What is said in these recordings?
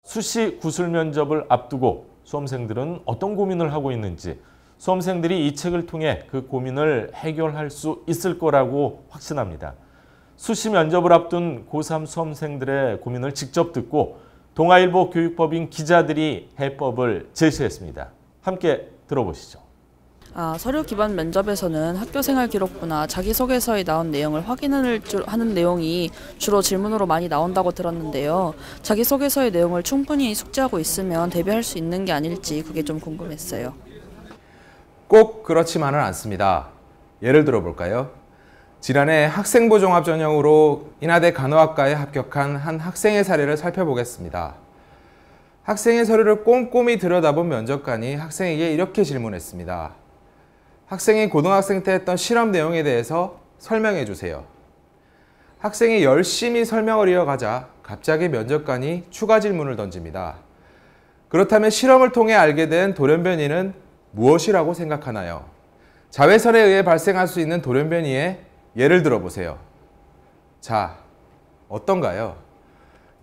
수시 구술 면접을 앞두고 수험생들은 어떤 고민을 하고 있는지, 수험생들이 이 책을 통해 그 고민을 해결할 수 있을 거라고 확신합니다. 수시 면접을 앞둔 고3 수험생들의 고민을 직접 듣고 동아일보 교육법인 기자들이 해법을 제시했습니다. 함께 들어보시죠. 서류 기반 면접에서는 학교생활 기록부나 자기소개서에 나온 내용을 하는 내용이 주로 질문으로 많이 나온다고 들었는데요. 자기소개서의 내용을 충분히 숙지하고 있으면 대비할 수 있는 게 아닐지 그게 좀 궁금했어요. 꼭 그렇지만은 않습니다. 예를 들어 볼까요? 지난해 학생부 종합 전형으로 인하대 간호학과에 합격한 한 학생의 사례를 살펴보겠습니다. 학생의 서류를 꼼꼼히 들여다본 면접관이 학생에게 이렇게 질문했습니다. 학생이 고등학생 때 했던 실험 내용에 대해서 설명해 주세요. 학생이 열심히 설명을 이어가자 갑자기 면접관이 추가 질문을 던집니다. 그렇다면 실험을 통해 알게 된 돌연변이는 무엇이라고 생각하나요? 자외선에 의해 발생할 수 있는 돌연변이의 예를 들어보세요. 자, 어떤가요?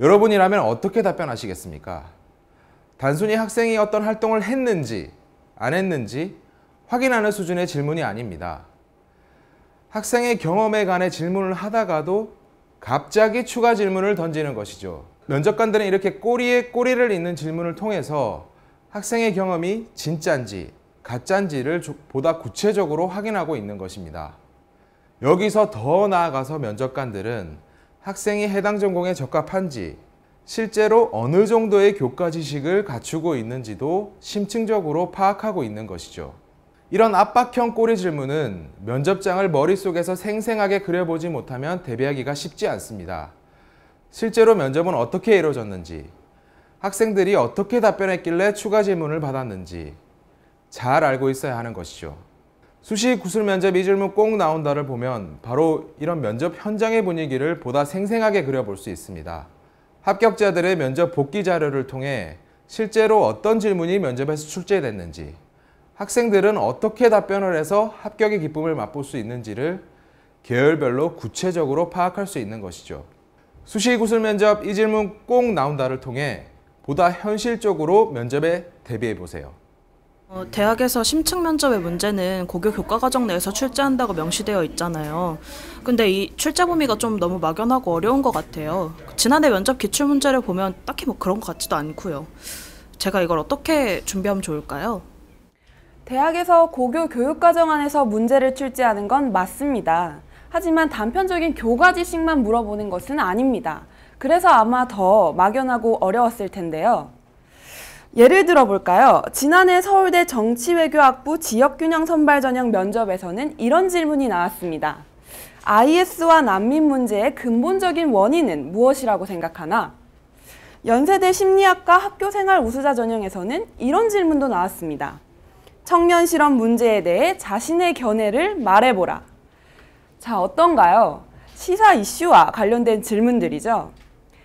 여러분이라면 어떻게 답변하시겠습니까? 단순히 학생이 어떤 활동을 했는지 안 했는지 확인하는 수준의 질문이 아닙니다. 학생의 경험에 관해 질문을 하다가도 갑자기 추가 질문을 던지는 것이죠. 면접관들은 이렇게 꼬리에 꼬리를 잇는 질문을 통해서 학생의 경험이 진짜인지 가짜인지를 보다 구체적으로 확인하고 있는 것입니다. 여기서 더 나아가서 면접관들은 학생이 해당 전공에 적합한지, 실제로 어느 정도의 교과 지식을 갖추고 있는지도 심층적으로 파악하고 있는 것이죠. 이런 압박형 꼬리 질문은 면접장을 머릿속에서 생생하게 그려보지 못하면 대비하기가 쉽지 않습니다. 실제로 면접은 어떻게 이루어졌는지, 학생들이 어떻게 답변했길래 추가 질문을 받았는지 잘 알고 있어야 하는 것이죠. 수시 구술 면접 이 질문 꼭 나온다를 보면 바로 이런 면접 현장의 분위기를 보다 생생하게 그려볼 수 있습니다. 합격자들의 면접 복귀 자료를 통해 실제로 어떤 질문이 면접에서 출제됐는지, 학생들은 어떻게 답변을 해서 합격의 기쁨을 맛볼 수 있는지를 계열별로 구체적으로 파악할 수 있는 것이죠. 수시 구술 면접 이 질문 꼭 나온다를 통해 보다 현실적으로 면접에 대비해 보세요. 대학에서 심층 면접의 문제는 고교 교과과정 내에서 출제한다고 명시되어 있잖아요. 근데 이 출제 범위가 좀 너무 막연하고 어려운 것 같아요. 지난해 면접 기출문제를 보면 딱히 뭐 그런 것 같지도 않고요. 제가 이걸 어떻게 준비하면 좋을까요? 대학에서 고교 교육과정 안에서 문제를 출제하는 건 맞습니다. 하지만 단편적인 교과 지식만 물어보는 것은 아닙니다. 그래서 아마 더 막연하고 어려웠을 텐데요. 예를 들어볼까요? 지난해 서울대 정치외교학부 지역균형 선발 전형 면접에서는 이런 질문이 나왔습니다. IS와 난민 문제의 근본적인 원인은 무엇이라고 생각하나? 연세대 심리학과 학교생활 우수자 전형에서는 이런 질문도 나왔습니다. 청년 실업 문제에 대해 자신의 견해를 말해보라. 자, 어떤가요? 시사 이슈와 관련된 질문들이죠.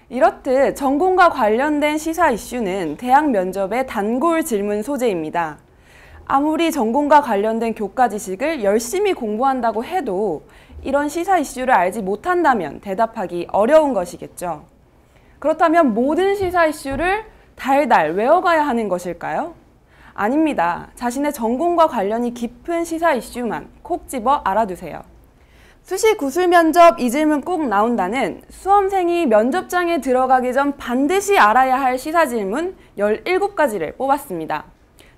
이렇듯 전공과 관련된 시사 이슈는 대학 면접의 단골 질문 소재입니다. 아무리 전공과 관련된 교과 지식을 열심히 공부한다고 해도 이런 시사 이슈를 알지 못한다면 대답하기 어려운 것이겠죠. 그렇다면 모든 시사 이슈를 달달 외워가야 하는 것일까요? 아닙니다. 자신의 전공과 관련이 깊은 시사 이슈만 콕 집어 알아두세요. 수시 구술 면접 이 질문 꼭 나온다는 수험생이 면접장에 들어가기 전 반드시 알아야 할 시사 질문 17가지를 뽑았습니다.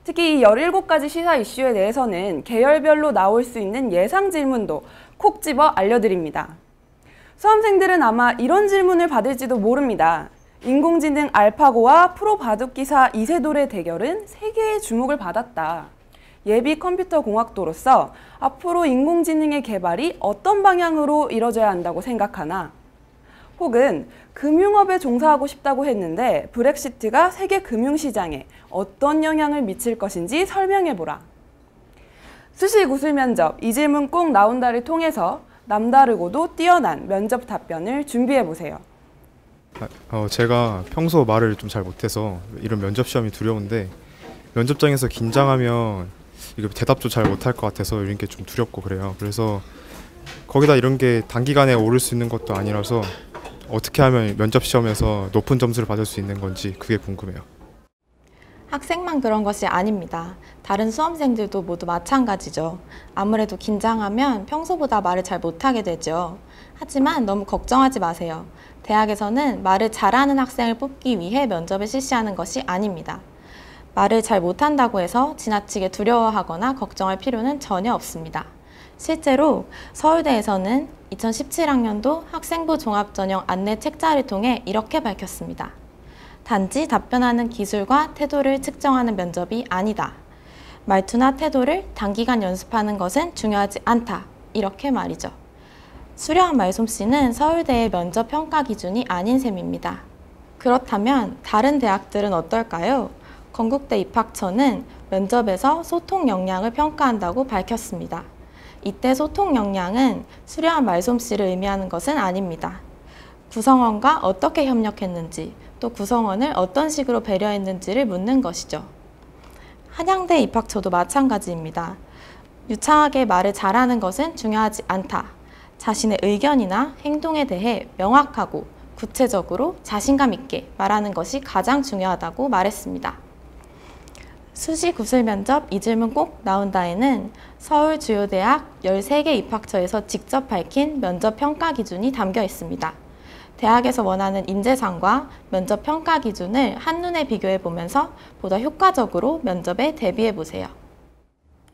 특히 이 17가지 시사 이슈에 대해서는 계열별로 나올 수 있는 예상 질문도 콕 집어 알려드립니다. 수험생들은 아마 이런 질문을 받을지도 모릅니다. 인공지능 알파고와 프로 바둑기사 이세돌의 대결은 세계의 주목을 받았다. 예비 컴퓨터 공학도로서 앞으로 인공지능의 개발이 어떤 방향으로 이뤄져야 한다고 생각하나? 혹은 금융업에 종사하고 싶다고 했는데 브렉시트가 세계 금융시장에 어떤 영향을 미칠 것인지 설명해보라. 수시 구술 면접 이 질문 꼭 나온다를 통해서 남다르고도 뛰어난 면접 답변을 준비해보세요. 제가 평소 말을 좀 잘 못해서 이런 면접 시험이 두려운데 면접장에서 긴장하면 이거 대답도 잘 못할 것 같아서 이런 게 좀 두렵고 그래요. 그래서 거기다 이런 게 단기간에 오를 수 있는 것도 아니라서 어떻게 하면 면접 시험에서 높은 점수를 받을 수 있는 건지 그게 궁금해요. 학생만 그런 것이 아닙니다. 다른 수험생들도 모두 마찬가지죠. 아무래도 긴장하면 평소보다 말을 잘 못하게 되죠. 하지만 너무 걱정하지 마세요. 대학에서는 말을 잘하는 학생을 뽑기 위해 면접을 실시하는 것이 아닙니다. 말을 잘 못한다고 해서 지나치게 두려워하거나 걱정할 필요는 전혀 없습니다. 실제로 서울대에서는 2017학년도 학생부 종합전형 안내 책자를 통해 이렇게 밝혔습니다. 단지 답변하는 기술과 태도를 측정하는 면접이 아니다. 말투나 태도를 단기간 연습하는 것은 중요하지 않다. 이렇게 말이죠. 수려한 말솜씨는 서울대의 면접 평가 기준이 아닌 셈입니다. 그렇다면 다른 대학들은 어떨까요? 건국대 입학처는 면접에서 소통 역량을 평가한다고 밝혔습니다. 이때 소통 역량은 수려한 말솜씨를 의미하는 것은 아닙니다. 구성원과 어떻게 협력했는지, 또 구성원을 어떤 식으로 배려했는지를 묻는 것이죠. 한양대 입학처도 마찬가지입니다. 유창하게 말을 잘하는 것은 중요하지 않다. 자신의 의견이나 행동에 대해 명확하고 구체적으로 자신감 있게 말하는 것이 가장 중요하다고 말했습니다. 수시 구술 면접 이 질문 꼭 나온다에는 서울 주요 대학 13개 입학처에서 직접 밝힌 면접 평가 기준이 담겨 있습니다. 대학에서 원하는 인재상과 면접 평가 기준을 한눈에 비교해 보면서 보다 효과적으로 면접에 대비해 보세요.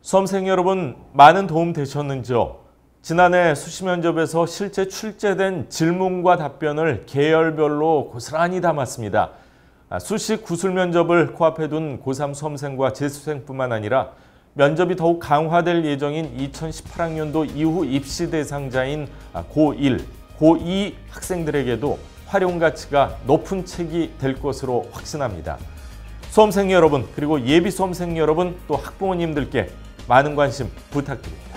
수험생 여러분, 많은 도움 되셨는지요? 지난해 수시 면접에서 실제 출제된 질문과 답변을 계열별로 고스란히 담았습니다. 수시 구술 면접을 코앞에 둔 고3 수험생과 재수생뿐만 아니라 면접이 더욱 강화될 예정인 2018학년도 이후 입시 대상자인 고1, 고2 학생들에게도 활용 가치가 높은 책이 될 것으로 확신합니다. 수험생 여러분, 그리고 예비 수험생 여러분, 또 학부모님들께 많은 관심 부탁드립니다.